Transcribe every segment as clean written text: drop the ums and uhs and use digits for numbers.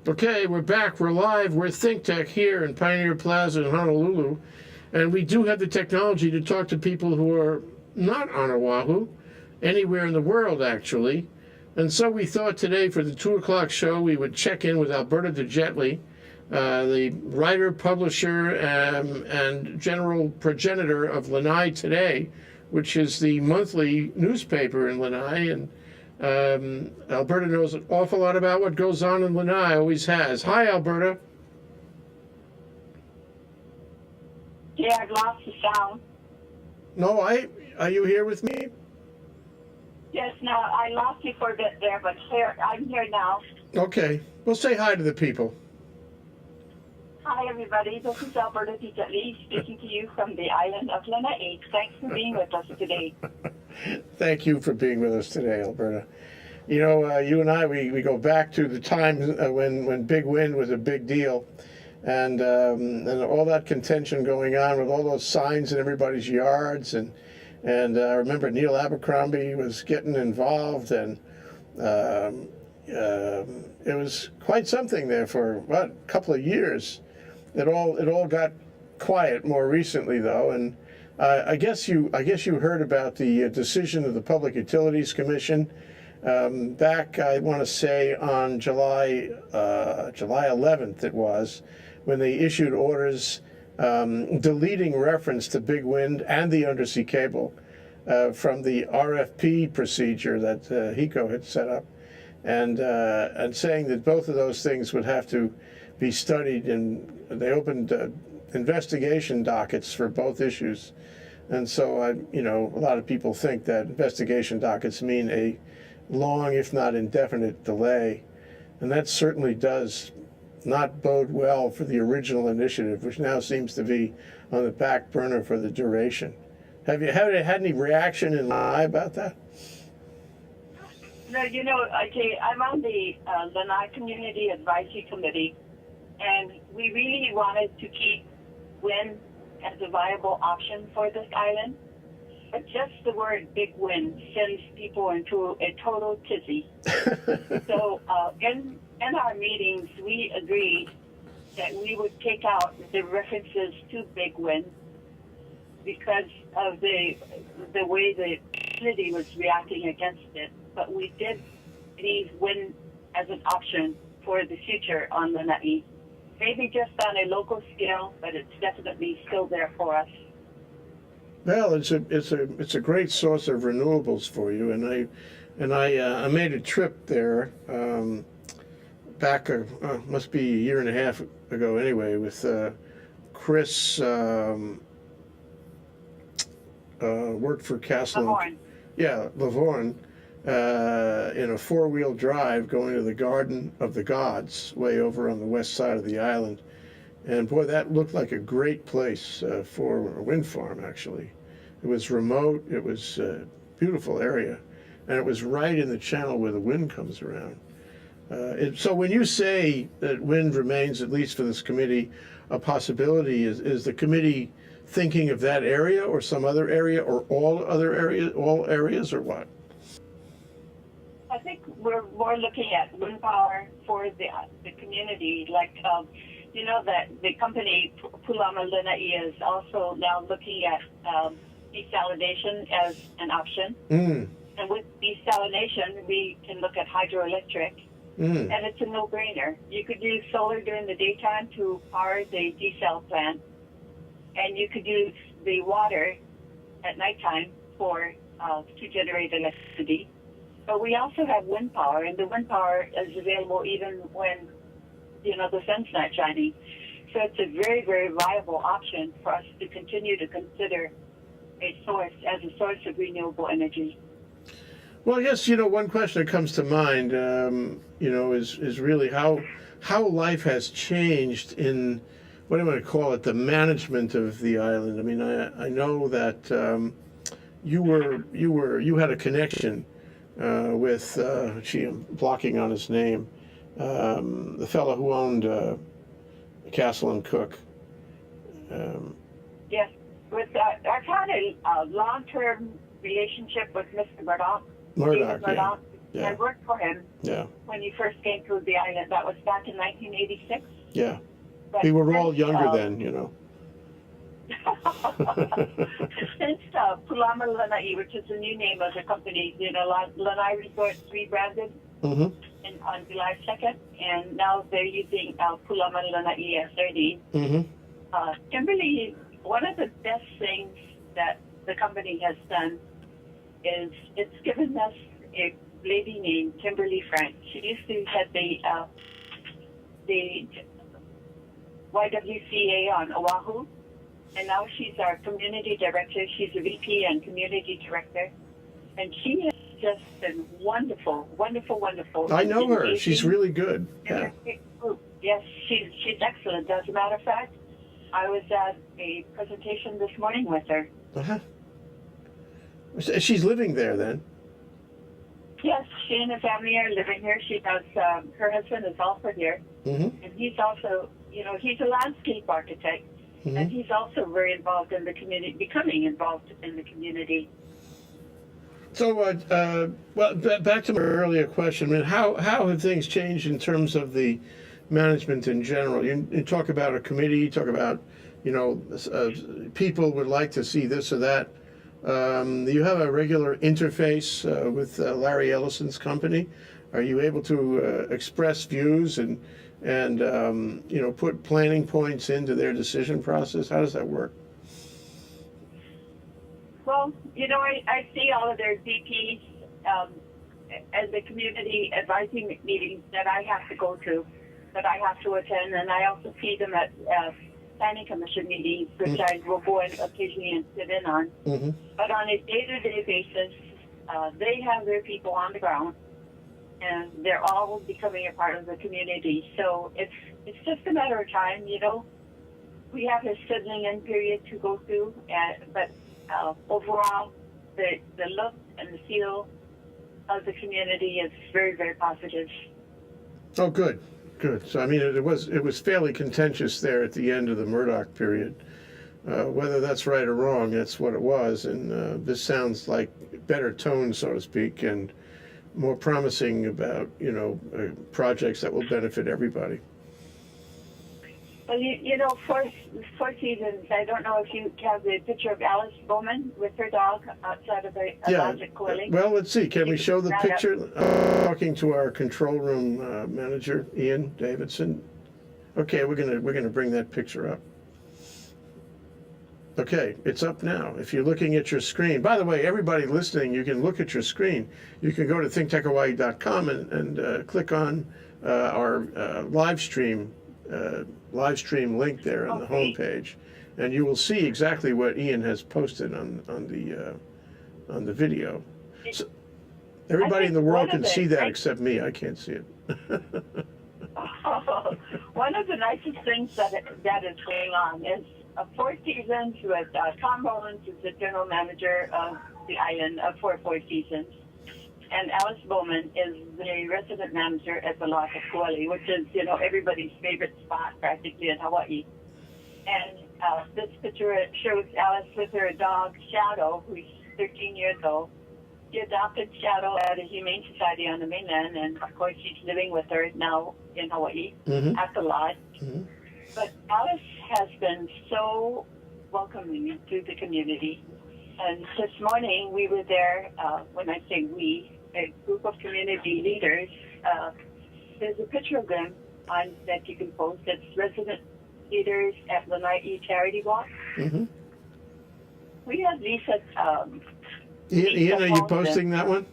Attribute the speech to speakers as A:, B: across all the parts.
A: Okay, we're back. We're live. We're ThinkTech here in Pioneer Plaza in Honolulu. And we do have the technology to talk to people who are not on Oahu, anywhere in the world, actually. And so we thought today for the 2 o'clock show, we would check in with Alberta de Jetley, the writer, publisher, and general progenitor of Lanai Today, which is the monthly newspaper in Lanai. And Alberta knows an awful lot about what goes on in Lanai, always has. Hi, Alberta.
B: Yeah, I've lost the sound.
A: No, are you here with me?
B: Yes, no, I lost you for a bit there, but I'm here now.
A: Okay, well, say hi to the people.
B: Hi, everybody. This is Alberta de Jetley speaking to you from the island of Lanai. Thanks for being with us today.
A: Thank you for being with us today, Alberta. You know, you and I, we go back to the time when big wind was a big deal, and all that contention going on with all those signs in everybody's yards, and I remember Neil Abercrombie was getting involved, and it was quite something there for a couple of years. It all got quiet more recently, though, and I guess you heard about the decision of the Public Utilities Commission back, I want to say, on July 11th. It was when they issued orders deleting reference to big wind and the undersea cable from the RFP procedure that HECO had set up, and saying that both of those things would have to be studied, and they opened investigation dockets for both issues. And so, a lot of people think that investigation dockets mean a long, if not indefinite, delay. And that certainly does not bode well for the original initiative, which now seems to be on the back burner for the duration. Have you had any reaction in Lanai about that?
B: No, Jay, I'm on the Lanai Community Advisory Committee, and we really wanted to keep wind as a viable option for this island. But just the word big wind sends people into a total tizzy. So in our meetings, we agreed that we would take out the references to big wind because of the way the city was reacting against it. But we did leave wind as an option for the future on Lanai. Maybe just on a local scale, but it's definitely still there for us.
A: Well, it's a great source of renewables for you, and I made a trip there back must be a year and a half ago anyway, with Chris worked for Castle.
B: Lavorne.
A: Yeah, Lavorne, in a 4-wheel drive going to the Garden of the Gods way over on the west side of the island. And boy, that looked like a great place for a wind farm, actually. It was remote, it was a beautiful area, and it was right in the channel where the wind comes around. So when you say that wind remains, at least for this committee, a possibility, is the committee thinking of that area or some other area or all areas, or what?
B: I think we're more looking at wind power for the community, like that the company Pulama Lanai is also now looking at desalination as an option. And with desalination, we can look at hydroelectric, and it's a no-brainer. You could use solar during the daytime to power the desal plant, and you could use the water at nighttime to generate electricity. But we also have wind power, and the wind power is available even when the sun's not shining. So it's a very, very viable option for us to continue to consider a source of renewable energy.
A: Well, yes, one question that comes to mind, is really how life has changed in, what do I want to call it, the management of the island. I mean, I know that you had a connection with, I'm blocking on his name, the fellow who owned Castle and Cook.
B: Yes, I've had a long-term relationship with Mr. Murdoch.
A: Murdoch, yeah. Yeah.
B: I worked for him
A: Yeah.
B: when he first came to the island. That was back in 1986.
A: Yeah.
B: But
A: We were all
B: since,
A: younger then, you know.
B: since Pulama Lanai, which is the new name of the company, Lanai Resorts rebranded
A: Mm-hmm.
B: on July 2nd, and now they're using Pulama Lanai as their name.
A: Mm-hmm.
B: Kimberly, one of the best things that the company has done is it's given us a lady named Kimberly Frank. She used to head the YWCA on Oahu, and now she's our community director. She's a VP and community director, and she has just been wonderful, wonderful, wonderful.
A: I know her. She's really good. Yeah.
B: Yes, she's excellent. As a matter of fact, I was at a presentation this morning with her.
A: Uh-huh. She's living there then.
B: Yes, she and her family are living here. She has her husband is also here,
A: Mm-hmm.
B: and he's also, he's a landscape architect,
A: Mm-hmm.
B: and he's also very involved in the community, becoming involved in the community.
A: So, well, back to my earlier question. I mean, how have things changed in terms of the management in general? You talk about a committee. You talk about, people would like to see this or that. You have a regular interface with Larry Ellison's company. Are you able to express views and put planning points into their decision process? How does that work?
B: Well, I see all of their VPs and the community advising meetings that I have to go to, that I have to attend, and I also see them at planning commission meetings, which I will go in occasionally and sit in on.
A: Mm-hmm.
B: But on a day-to-day basis, they have their people on the ground, and they're all becoming a part of the community. So it's just a matter of time, We have a settling in period to go through, but overall, the look and the feel of the community is very, very positive.
A: Oh, good. So, I mean, it was fairly contentious there at the end of the Murdoch period. Whether that's right or wrong, that's what it was. And this sounds like better tone, so to speak, and more promising about, projects that will benefit everybody.
B: Well, Four Seasons, I don't know if you have the picture of Alice Bowman with her dog outside of the Logic Coiling.
A: Well, let's see. Can we show the picture? Talking to our control room manager, Ian Davidson. Okay, we're gonna bring that picture up. Okay, it's up now. If you're looking at your screen, by the way, everybody listening, you can look at your screen. You can go to thinktechhawaii.com and click on our live stream link there on the home page, and you will see exactly what Ian has posted on the video. So everybody in the world can see that except me. I can't see it.
B: One of the nicest things that is going on is Four Seasons with Tom Rollins is the general manager of the island for Four Seasons. And Alice Bowman is the resident manager at the Logic Coiling, which is, everybody's favorite spot practically in Hawaii. And this picture shows Alice with her dog, Shadow, who's 13 years old. She adopted Shadow at a humane society on the mainland, and of course she's living with her now in Hawaii at the lodge. Mm-hmm. But Alice has been so welcoming to the community. And this morning we were there, when I say we, a group of community leaders, there's a picture of them that you can post. It's resident leaders at Lanai Charity Walk. Mm-hmm. We have Lisa.
A: Ian, are you posting that one?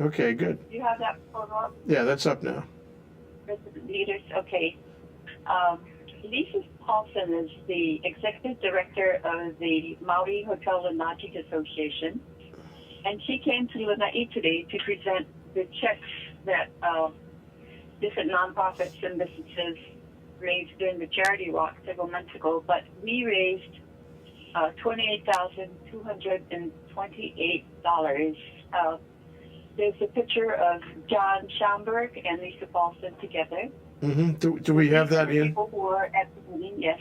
A: Okay, good.
B: You have that photo up?
A: Yeah, that's up now.
B: Resident leaders, okay. Lisa Paulson is the executive director of the Maui Hotel and Lodging Association, and she came to Lanai today to present the checks that different nonprofits and businesses raised during the charity walk several months ago. But we raised $28,228. There's a picture of John Schaumburg and Lisa Paulson together.
A: Mm-hmm. Do we have that, Ian?
B: People who were at the meeting, yes.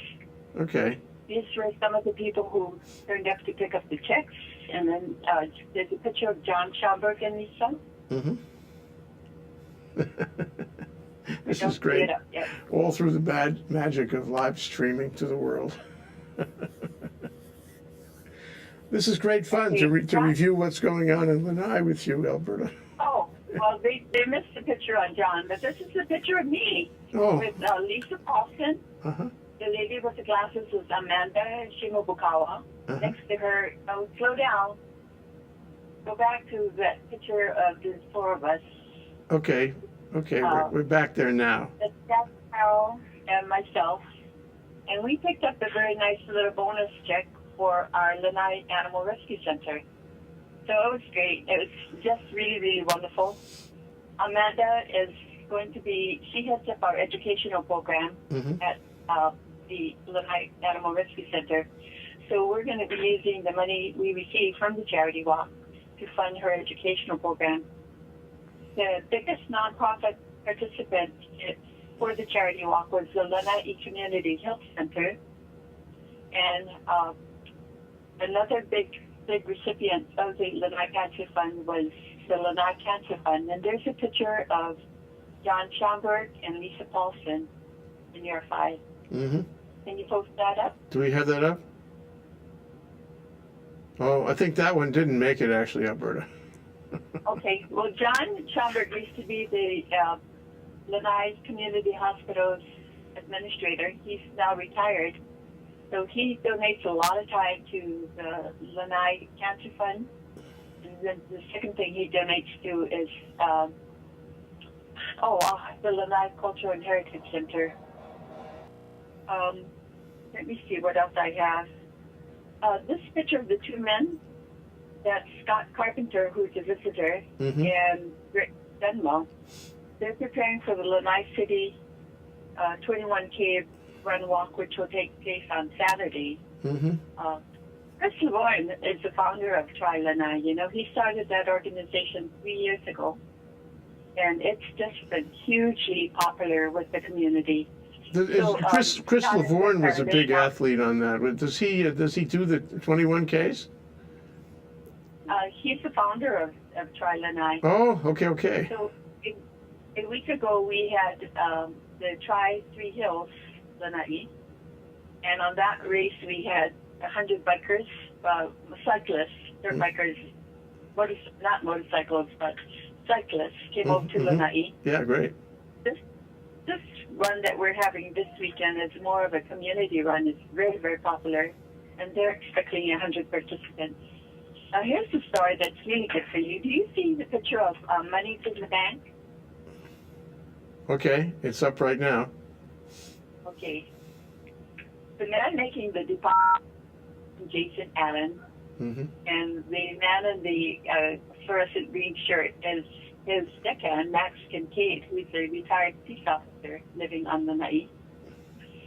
A: Okay.
B: These were some of the people who turned up to pick up the checks. And then there's a picture of John Schaumburg and Lisa. Mm-hmm.
A: This is great. All through the bad magic of live streaming to the world. This is great fun to review what's going on in Lanai with you, Alberta.
B: Oh, well, they missed the picture on John, but this is the picture of me with Lisa Paulson.
A: Uh-huh.
B: The lady with the glasses is Amanda Shimobukawa.
A: Uh-huh.
B: Next to her, slow down. Go back to that picture of the four of us.
A: Okay, we're back there now.
B: That's Carol and myself. And we picked up a very nice little bonus check for our Lanai Animal Rescue Center. So it was great. It was just really, really wonderful. Amanda is going to she heads up our educational program at the Lanai Animal Rescue Center. So we're going to be using the money we receive from the charity walk to fund her educational program. The biggest nonprofit participant for the charity walk was the Lanai Community Health Center, and another big recipient of the Lanai Cancer Fund was the Lanai Cancer Fund. And there's a picture of John Schomburg and Lisa Paulson in year 5.
A: Mm-hmm.
B: Can you post that up?
A: Do we have that up? Oh, I think that one didn't make it, actually, Alberta.
B: Okay. Well, John Schomburg used to be the Lanai Community Hospital's administrator. He's now retired. So he donates a lot of time to the Lanai Cancer Fund. And then the second thing he donates to is the Lanai Cultural and Heritage Center. Let me see what else I have. This picture of the two men, that's Scott Carpenter, who's a visitor, and Rick Dunmo. They're preparing for the Lanai City 21K run walk, which will take place on Saturday. Chris Lavorne is the founder of Try Lanai. You know, he started that organization 3 years ago, and it's just been hugely popular with the community.
A: Chris Lavorne was a big athlete on that. Does he do the 21Ks?
B: He's the founder of Try Lanai.
A: Oh, okay.
B: So a week ago we had the Try Three Hills Lanai, and on that race we had 100 bikers, cyclists, dirt bikers, not motorcycles, but cyclists came over to Lanai.
A: Yeah, great.
B: This run that we're having this weekend is more of a community run. It's very, very popular, and they're expecting 100 participants. Here's the story that's really good for you. Do you see the picture of money in the bank?
A: Okay, it's up right now.
B: Okay. The man making the deposit, Jason Allen, and the man in the fluorescent green shirt is his deckhand, Max Kincaid, who's a retired peace officer living on Lanai.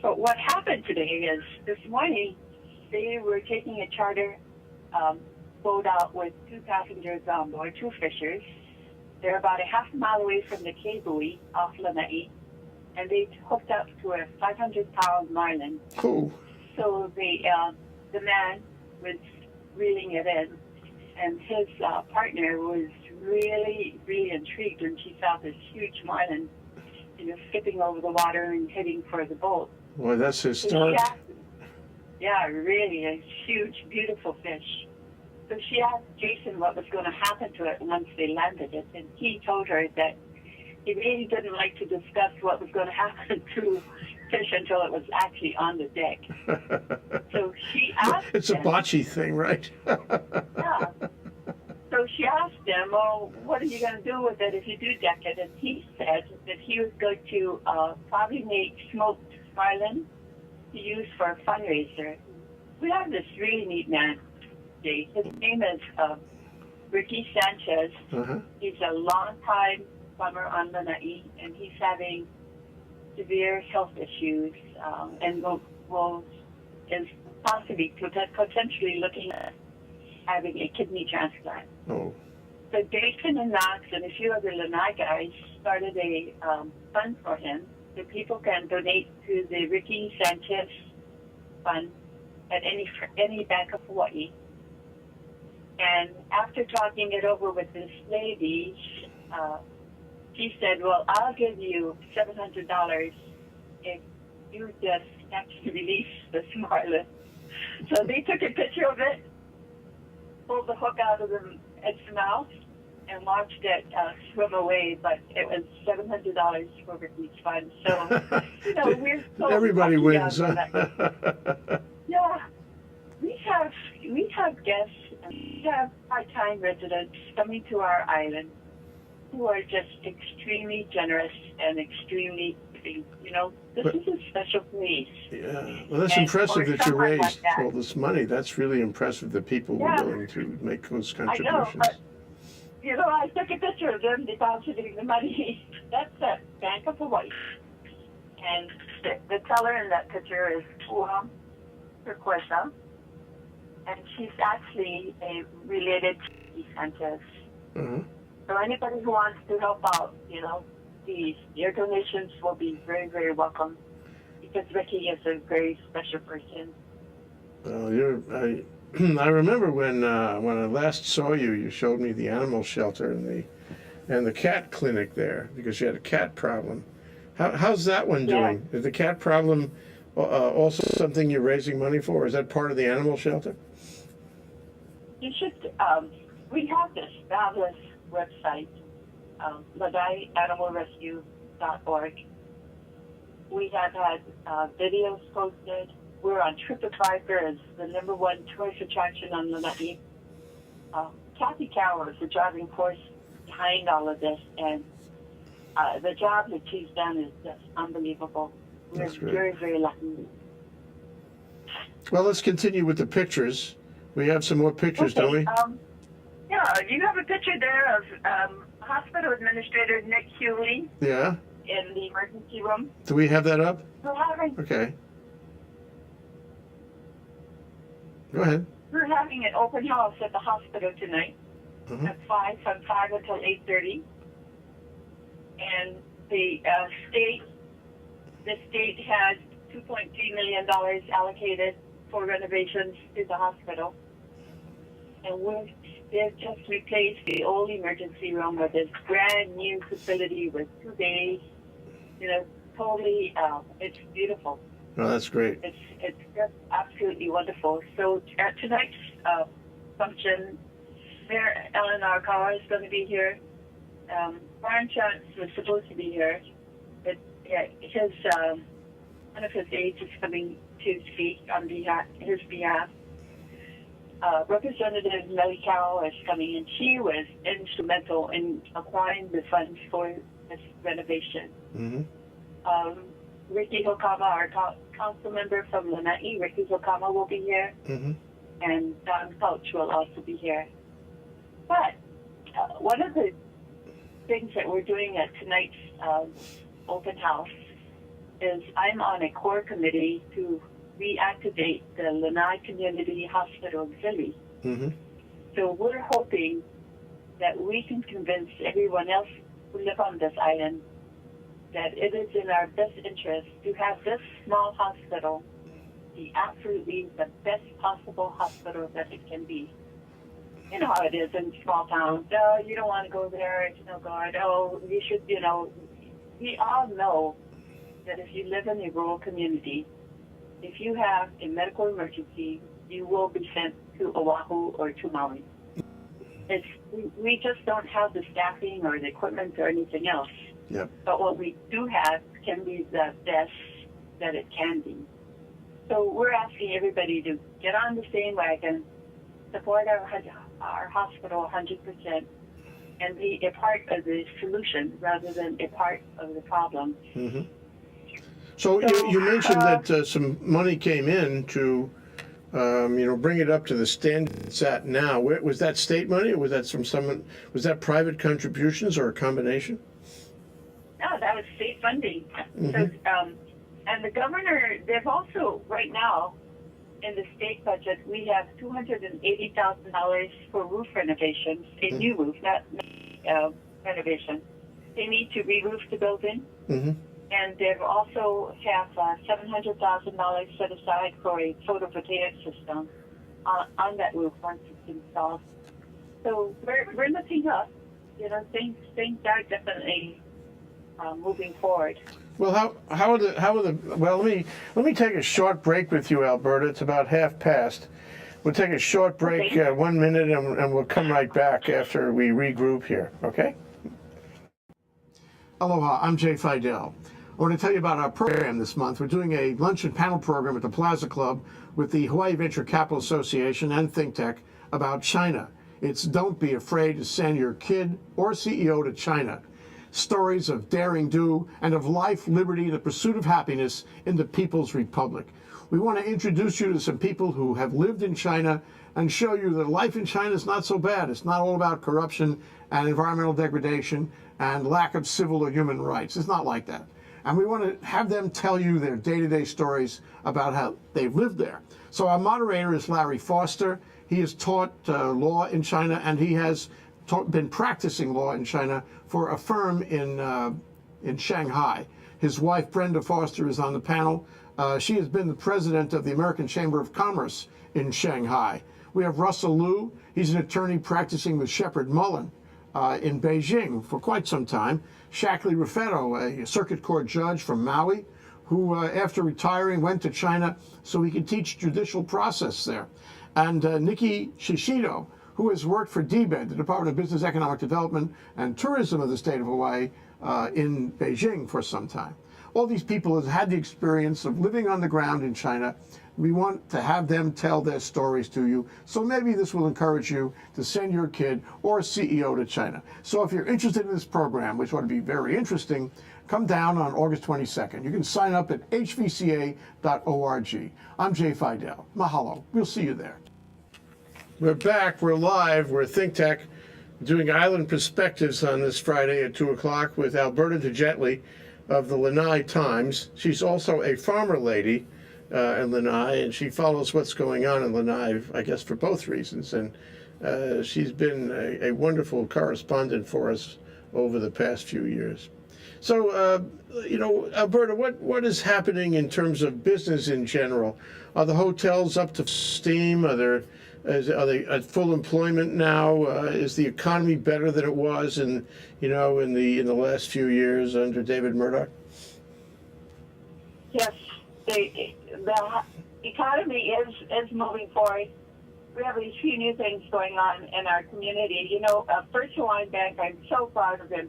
B: But what happened today is, this morning, they were taking a charter boat out with 2 passengers on board, 2 fishers. They're about a half mile away from the K buoy off Lanai, and they hooked up to a 500-pound marlin.
A: Cool.
B: So the man was reeling it in, and his partner was really, really intrigued when she saw this huge marlin, skipping over the water and heading for the boat.
A: Boy, that's historic.
B: Yeah, really a huge, beautiful fish. So she asked Jason what was going to happen to it once they landed it, and he told her that he really didn't like to discuss what was going to happen to fish until it was actually on the deck. So she asked
A: It's a bocce thing, right?
B: Yeah. So she asked him, well, what are you going to do with it if you do deck it? And he said that he was going to probably make smoked marlin to use for a fundraiser. We have this really neat man. His name is Ricky Sanchez. He's a long-time plumber on Lanai, and he's having severe health issues, and is possibly potentially looking at having a kidney transplant.
A: Oh.
B: So Jason and Max and a few other Lanai guys started a fund for him, so people can donate to the Ricky Sanchez Fund at any Bank of Hawaii. And after talking it over with this lady, she said, well, I'll give you $700 if you just actually release the marlin. So they took a picture of it, pulled the hook out of its mouth, and watched it swim away. But it was $700 for release funds. So, we're so
A: Everybody
B: lucky
A: wins.
B: on
A: Huh?
B: that. Yeah, we have guests, and we have part-time residents coming to our island who are just extremely generous and extremely giving. This is a special place.
A: Yeah, well, that's
B: And
A: impressive
B: for
A: that you
B: someone like
A: raised
B: that-
A: all this money. That's really impressive that people were
B: Yeah.
A: willing to make those
B: I know,
A: contributions.
B: but I took a picture of them depositing the money. That's at Bank of Hawaii, and the teller in that picture is Ua Turquesa, and she's actually a related to Sanchez.
A: Uh-huh.
B: So anybody who wants to help out, please, your donations will be very, very welcome, because Ricky is a very special person.
A: Well, I remember when I last saw you, you showed me the animal shelter and the cat clinic there, because you had a cat problem. How's that one doing? Is the cat problem also something you're raising money for? Or is that part of the animal shelter?
B: You should, we have this fabulous website, LanaiAnimalRescue.org. We have had videos posted. We're on TripAdvisor as the #1 tourist attraction on Lanai. Kathy Cower is the driving force behind all of this, and the job that she's done is just unbelievable. We're
A: That's great.
B: very, very lucky.
A: Well, let's continue with the pictures. We have some more pictures, don't we?
B: Yeah, you have a picture there of Hospital Administrator Nick Hewley
A: Yeah.
B: in the emergency room.
A: Do we have that up? Okay. Go ahead.
B: We're having an open house at the hospital tonight
A: Uh-huh.
B: at 5, from 5 until 8:30. And the state has $2.3 million allocated for renovations to the hospital. And they've just replaced the old emergency room with this brand new facility with 2 bays. Totally, it's beautiful.
A: Oh, that's great.
B: It's just absolutely wonderful. So at tonight's function, Mayor Ellen Arakawa is going to be here. Brian Chance was supposed to be here, but one of his aides is coming to speak on his behalf. Representative Melly Cowell is coming, and she was instrumental in acquiring the funds for this renovation.
A: Mm-hmm.
B: Ricky Hokama, our council member from Lanai, Ricky Hokama will be here,
A: Mm-hmm.
B: and Don Couch will also be here. But one of the things that we're doing at tonight's open house is I'm on a core committee to reactivate the Lanai Community Hospital Auxiliary.
A: Mm-hmm.
B: So we're hoping that we can convince everyone else who live on this island that it is in our best interest to have this small hospital be absolutely the best possible hospital that it can be. You know how it is in small towns. Oh, you don't want to go there. It's no good. Oh, you should, we all know that if you live in a rural community, if you have a medical emergency, you will be sent to Oahu or to Maui. We just don't have the staffing or the equipment or anything else.
A: Yep.
B: But what we do have can be the best that it can be. So we're asking everybody to get on the same wagon, support our hospital 100%, and be a part of the solution rather than a part of the problem.
A: Mm-hmm. So you mentioned that some money came in to, bring it up to the standard it's at now. Was that state money, or was that from someone? Was that private contributions, or a combination?
B: No, that was state funding.
A: Mm-hmm.
B: So, and the governor, they've also, right now, in the state budget, we have $280,000 for roof renovations, a
A: Mm-hmm.
B: new roof, not renovation. They need to re-roof the building.
A: Mm-hmm.
B: And they also have $700,000 set aside for a photovoltaic system on that roof once it's installed. So we're looking up. Things are definitely moving forward.
A: Well, how are the well? Let me take a short break with you, Alberta. It's about half past. We'll take a short break,
B: Okay.
A: 1 minute, and we'll come right back after we regroup here. Okay? Aloha, I'm Jay Fidell. I want to tell you about our program this month. We're doing a lunch and panel program at the Plaza Club with the Hawaii Venture Capital Association and ThinkTech about China. It's Don't Be Afraid to Send Your Kid or CEO to China. Stories of daring do and of life, liberty, and the pursuit of happiness in the People's Republic. We want to introduce you to some people who have lived in China and show you that life in China is not so bad. It's not all about corruption and environmental degradation and lack of civil or human rights. It's not like that. And we want to have them tell you their day-to-day stories about how they've lived there. So our moderator is Larry Foster. He has taught law in China, and he has been practicing law in China for a firm in Shanghai. His wife, Brenda Foster, is on the panel. She has been the president of the American Chamber of Commerce in Shanghai. We have Russell Liu. He's an attorney practicing with Shepard Mullen in Beijing for quite some time. Shackley Ruffetto, a circuit court judge from Maui, who after retiring went to China so he could teach judicial process there. And Nikki Shishido, who has worked for DBED, the Department of Business, Economic Development, and Tourism of the state of Hawaii in Beijing for some time. All these people have had the experience of living on the ground in China. We want to have them tell their stories to you. So maybe this will encourage you to send your kid or a CEO to China. So if you're interested in this program, which ought to be very interesting, come down on August 22nd. You can sign up at hvca.org. I'm Jay Fidell. Mahalo. We'll see you there. We're back. We're live. We're ThinkTech doing Island Perspectives on this Friday at 2 o'clock with Alberta de Jetley of the Lanai Times. She's also a farmer lady in Lanai, and she follows what's going on in Lanai, I guess, for both reasons. And she's been a wonderful correspondent for us over the past few years. So, Alberta, what is happening in terms of business in general? Are the hotels up to steam? Are they at full employment now? Is the economy better than it was in the last few years under David Murdoch?
B: Yes, the economy is moving forward. We have a few new things going on in our community. First Hawaiian Bank, I'm so proud of him.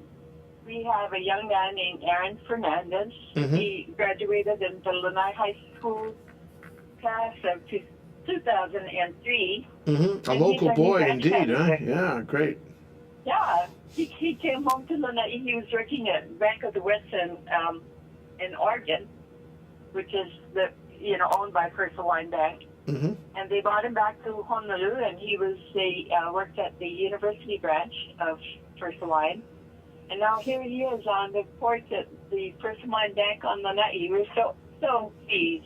B: We have a young man named Aaron Fernandez. Mm-hmm. He graduated in the Lanai High School class of 2003.
A: Mm-hmm. A local boy indeed, huh? Yeah, great.
B: Yeah, he came home to Lanai. He was working at Bank of the West in Oregon, which is owned by First Hawaiian Bank. Mm-hmm. And they brought him back to Honolulu, and he worked at the university branch of First Hawaiian. And now here he is on the port at the First Hawaiian Bank on Lanai. We're so pleased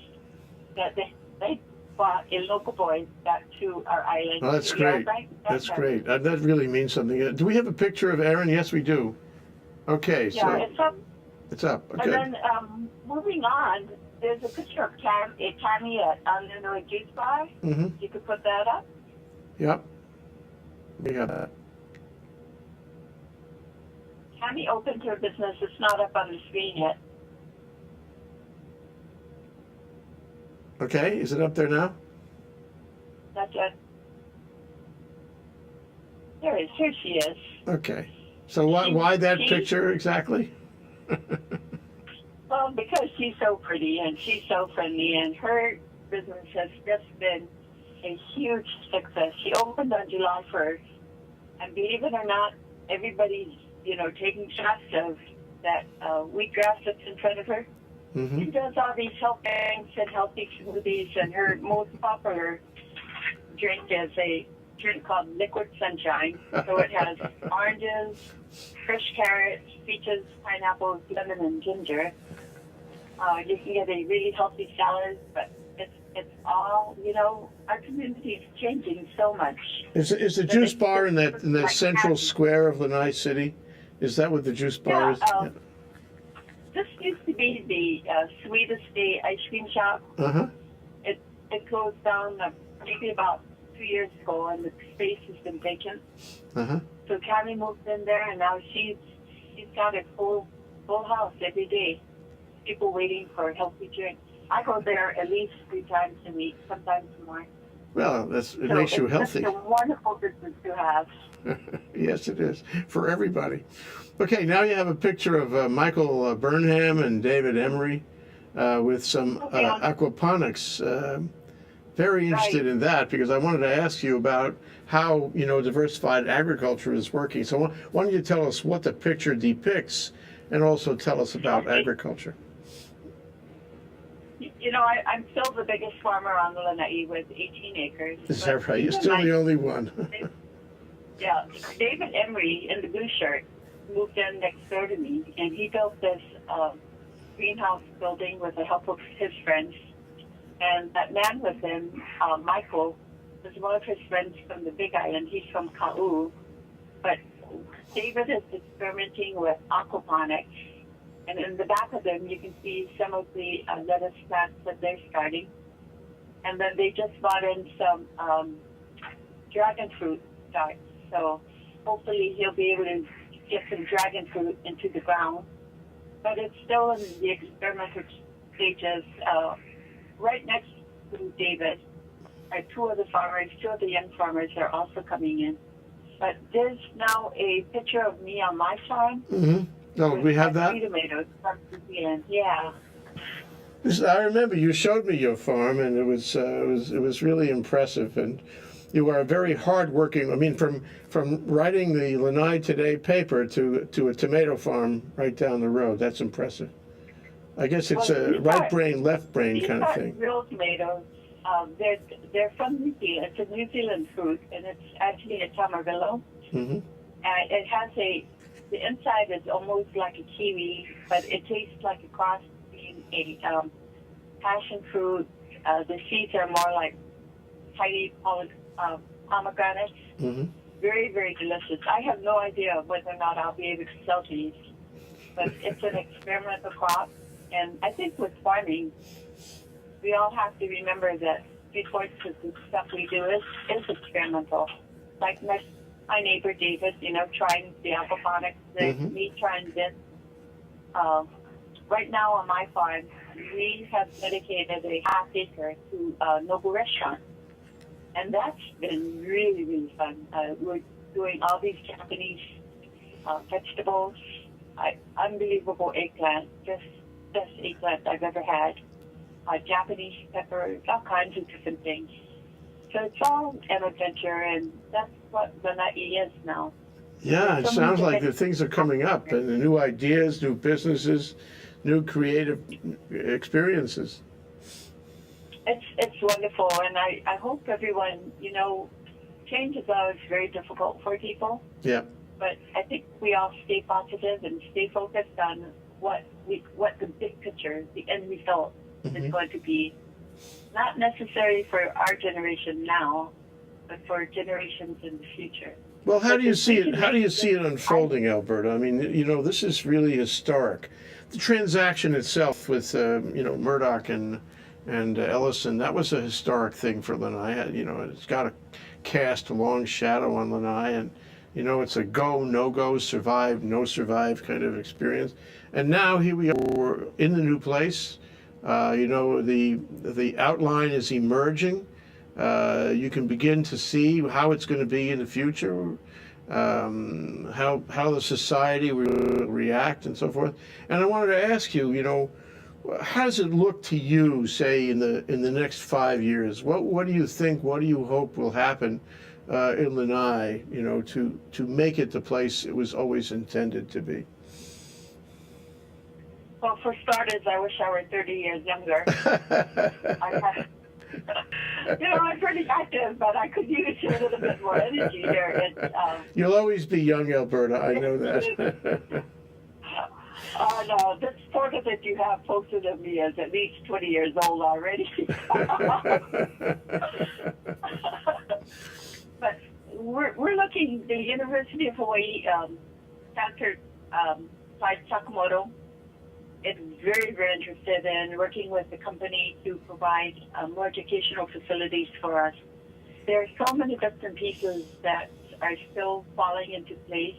B: that they brought a local boy back to our island.
A: Oh, that's great. That's great. That really means something. Do we have a picture of Aaron? Yes, we do. Okay,
B: yeah,
A: so
B: it's up.
A: It's up. Okay.
B: And then moving on, there's a picture of Tammy at Illinois Juice Bar. Mm-hmm. You could put that up.
A: Yep. We got that.
B: Tammy opened her business. It's not up on the screen yet.
A: Okay, is it up there now?
B: Not yet. There it is. Here she is.
A: Okay. So why that picture exactly?
B: Well, because she's so pretty and she's so friendly, and her business has just been a huge success. She opened on July 1st, and believe it or not, everybody's taking shots of that wheatgrass that's in front of her. Mm-hmm. She does all these health drinks and healthy smoothies, and her most popular drink is a drink called Liquid Sunshine. So it has oranges, fresh carrots, peaches, pineapples, lemon, and ginger. You can get a really healthy salad, but it's all, our community is changing so much.
A: Is the juice bar in the central square of Lanai City? Is that what the juice bar is? Yeah.
B: This used to be the Sweetest Day ice cream shop. Uh-huh. It closed down maybe about 2 years ago, and the space has been vacant. Uh-huh. So Tammy moved in there, and now she's got a full full house every day. People waiting for healthy drinks. I go there at least 3 times a week, sometimes more.
A: Well, it makes you healthy.
B: It's a wonderful business to have.
A: Yes, it is for everybody. Okay, now you have a picture of Michael Burnham and David Emery with some aquaponics. Very interested in that because I wanted to ask you about how diversified agriculture is working. So why don't you tell us what the picture depicts, and also tell us about agriculture.
B: I'm still the biggest farmer on the Lanai with 18 acres.
A: Is that right? You're still the only one.
B: Yeah, David Emery in the blue shirt moved in next door to me, and he built this greenhouse building with the help of his friends. And that man with him, Michael, was one of his friends from the Big Island. He's from Kau. But David is experimenting with aquaponics. And in the back of them, you can see some of the lettuce plants that they're starting. And then they just brought in some dragon fruit starts. So hopefully he'll be able to get some dragon fruit into the ground. But it's still in the experimental stages. Right next to David are 2 of the young farmers are also coming in. But there's now a picture of me on my farm.
A: Mm-hmm. Oh, we have that?
B: Tomatoes from New Zealand. Yeah.
A: I remember you showed me your farm, and it was really impressive. And you are very hardworking. I mean, from writing the Lanai Today paper to a tomato farm right down the road. That's impressive. I guess it's a right brain, left brain kind of thing.
B: Real tomatoes. They're from New Zealand. It's a New Zealand fruit, and it's actually a tamarillo.
A: Mm-hmm.
B: It has the inside is almost like a kiwi, but it tastes like a cross between a passion fruit. The seeds are more like tiny pomegranates.
A: Mm-hmm.
B: Very, very delicious. I have no idea whether or not I'll be able to sell these, but it's an experimental crop. And I think with farming, we all have to remember that three-fourths of the stuff we do is experimental. Like my neighbor David, trying the aquaponics, me trying this. Right now on my farm, we have dedicated a half acre to Nobu Restaurant. And that's been really, really fun. We're doing all these Japanese vegetables, unbelievable eggplant, just best eggplant I've ever had. Japanese peppers, all kinds of different things. So it's all an adventure, and that's what Lanai is now.
A: Yeah, it sounds like the things are coming up, and the new ideas, new businesses, new creative experiences.
B: It's wonderful, and I hope everyone, change is always very difficult for people.
A: Yeah.
B: But I think we all stay positive and stay focused on what the big picture, the end result is going to be. Not necessarily for our generation now, but for generations in the future.
A: Well, how do you see it? How do you see it unfolding, Alberta? I mean, this is really historic. The transaction itself with Murdoch and Ellison, that was a historic thing for Lanai. It's got to cast a long shadow on Lanai, and it's a go, no go, survive, no survive kind of experience. And now here we are in the new place. The outline is emerging. You can begin to see how it's going to be in the future, how the society will react and so forth. And I wanted to ask you, how does it look to you, say, in the next 5 years? What do you think? What do you hope will happen in Lanai? To make it the place it was always intended to be.
B: Well, for starters, I wish I were 30 years younger. I'm pretty active, but I could use a little bit more energy here.
A: You'll always be young, Alberta. I know that.
B: No, this photo that you have posted of me is at least 20 years old already. But we're looking. The University of Hawaii sponsored Clyde Sakamoto. It's very, very interested in working with the company to provide more educational facilities for us. There are so many bits and pieces that are still falling into place.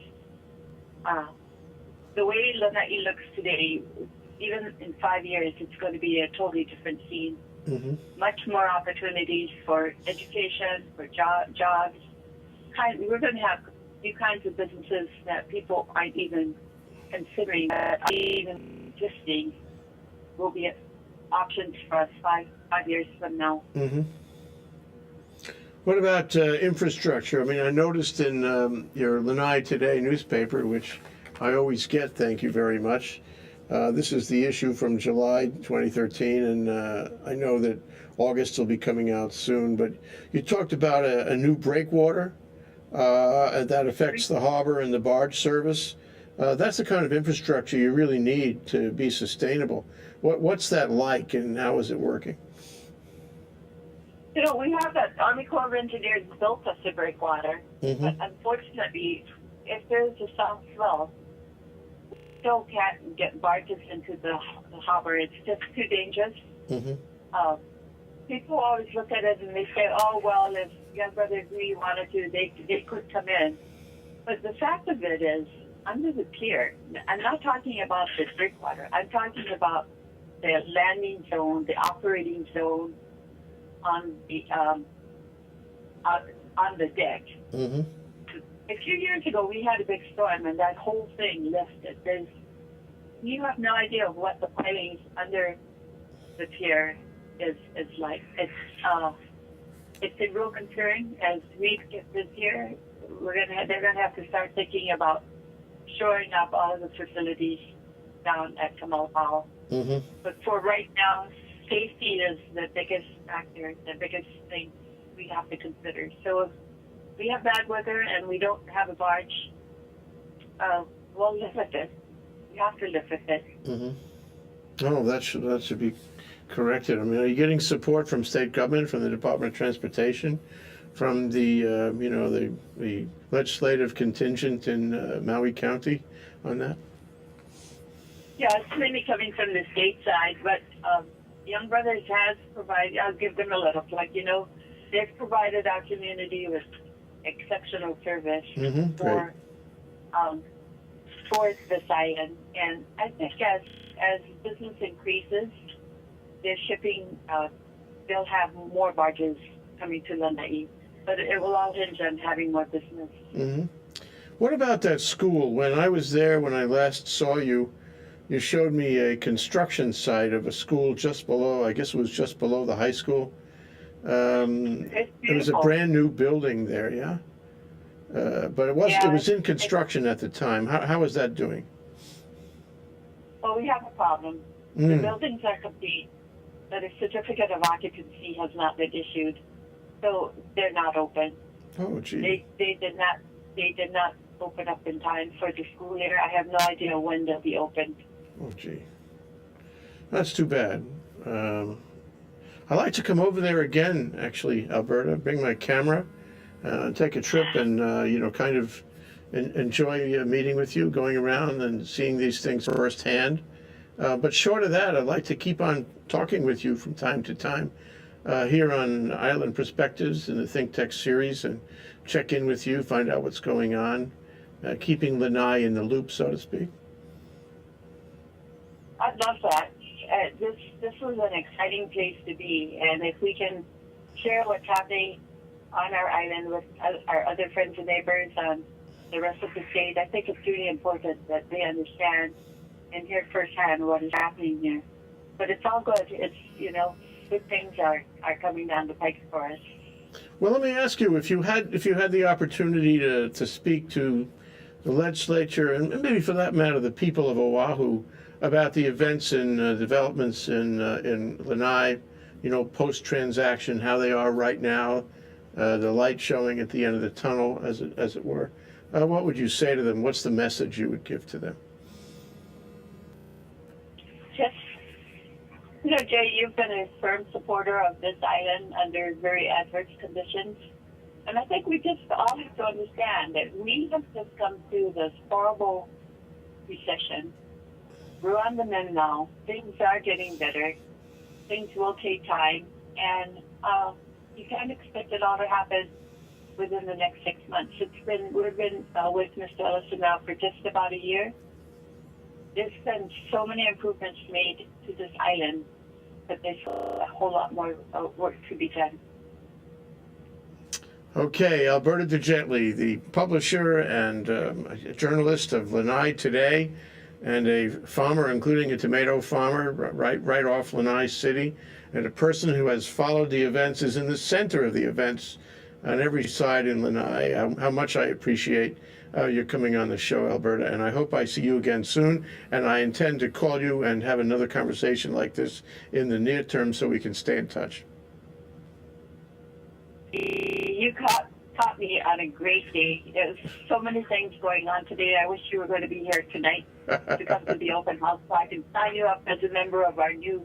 B: the way Lanai looks today, even in 5 years, it's going to be a totally different scene.
A: Mm-hmm.
B: Much more opportunities for education, for jobs. We're going to have new kinds of businesses that people aren't even considering, that aren't even existing, will be options for us five years from now.
A: Mm-hmm. What about infrastructure? I mean, I noticed in your Lanai Today newspaper, which I always get, thank you very much. This is the issue from July 2013, and I know that August will be coming out soon, but you talked about a new breakwater that affects the harbor and the barge service. That's the kind of infrastructure you really need to be sustainable. What's that like, and how is it working?
B: You know, we have that Army Corps of Engineers built us a breakwater,
A: Mm-hmm.
B: but unfortunately, if there's a south swell, we still can't get barges into the harbor. It's just too dangerous.
A: Mm-hmm.
B: People always look at it and they say, oh, well, if Young Brothers really wanted to, they could come in. But the fact of it is, under the pier, I'm not talking about the breakwater. I'm talking about the landing zone, the operating zone on the deck.
A: Mm-hmm.
B: A few years ago, we had a big storm, and that whole thing lifted. You have no idea of what the piling under the pier is like. It's a real concern. As we get this year, they're gonna have to start thinking about shoring up all of the facilities down at Kamalapao.
A: Mm-hmm.
B: But for right now, safety is the biggest factor, the biggest thing we have to consider. So if we have bad weather and we don't have a barge, we'll live with it. We have to live with it.
A: Mm-hmm. Oh, that should be corrected. I mean, are you getting support from state government, from the Department of Transportation, from the the legislative contingent in Maui County on that?
B: Yeah, it's mainly coming from the state side, but Young Brothers has provided, I'll give them a little plug, they've provided our community with exceptional service
A: Mm-hmm.
B: for this island. And I think as business increases, their shipping, they'll have more barges coming to Lanai. But it will all hinge on having more business.
A: Mm-hmm. What about that school? When I was there, when I last saw you, you showed me a construction site of a school just below, I guess it was just below the high school. It was a brand new building there, yeah? But it was in construction at the time. How is that doing?
B: Well, we have a problem. The buildings are complete, but a certificate of occupancy has not been issued, so they're not open.
A: Oh, gee.
B: They did not open up in time for the school year. I have no idea when they'll be opened.
A: Oh, gee. That's too bad. I'd like to come over there again, actually, Alberta, bring my camera, take a trip and, kind of enjoy meeting with you, going around and seeing these things firsthand. But short of that, I'd like to keep on talking with you from time to time here on Island Perspectives in the ThinkTech series and check in with you, find out what's going on, keeping Lanai in the loop, so to speak.
B: I'd love that. This was an exciting place to be, and if we can share what's happening on our island with our other friends and neighbors on the rest of the state, I think it's really important that they understand and hear firsthand what is happening here. But it's all good. It's, good things are coming down the pike for us.
A: Well, let me ask you, if you had the opportunity to speak to the legislature and maybe for that matter the people of Oahu about the events and developments in Lanai, post-transaction, how they are right now, the light showing at the end of the tunnel, as it were. What would you say to them? What's the message you would give to them?
B: Just, Jay, you've been a firm supporter of this island under very adverse conditions. And I think we just all have to understand that we have just come through this horrible recession. We're on the mend now. Things are getting better. Things will take time. And you can't expect it all to happen within the next 6 months. We've been with Mr. Ellison now for just about a year. there's been so many improvements made to this island, but there's a whole lot more work to be done.
A: Okay, Alberta de Jetley, the publisher and a journalist of Lanai Today, and a farmer, including a tomato farmer right off Lanai City, and a person who has followed the events, is in the center of the events on every side in Lanai. How much I appreciate your coming on the show, Alberta, and I hope I see you again soon, and I intend to call you and have another conversation like this in the near term so we can stay in touch.
B: You caught me on a great day. There's so many things going on today. I wish you were going to be here tonight to come to the open house so I can sign you up as a member of our new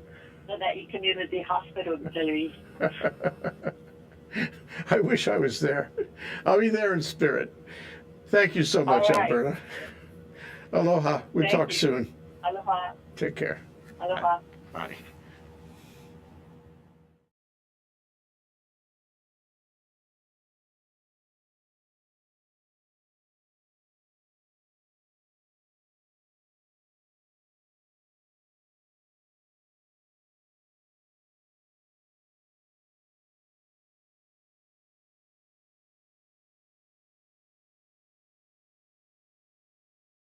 B: Lanai Community Hospital Auxiliary.
A: I wish I was there. I'll be there in spirit. Thank you so much,
B: All right.
A: Alberta. Aloha. We'll
B: Thank
A: talk
B: you.
A: soon.
B: Aloha.
A: Take care.
B: Aloha.
A: Bye.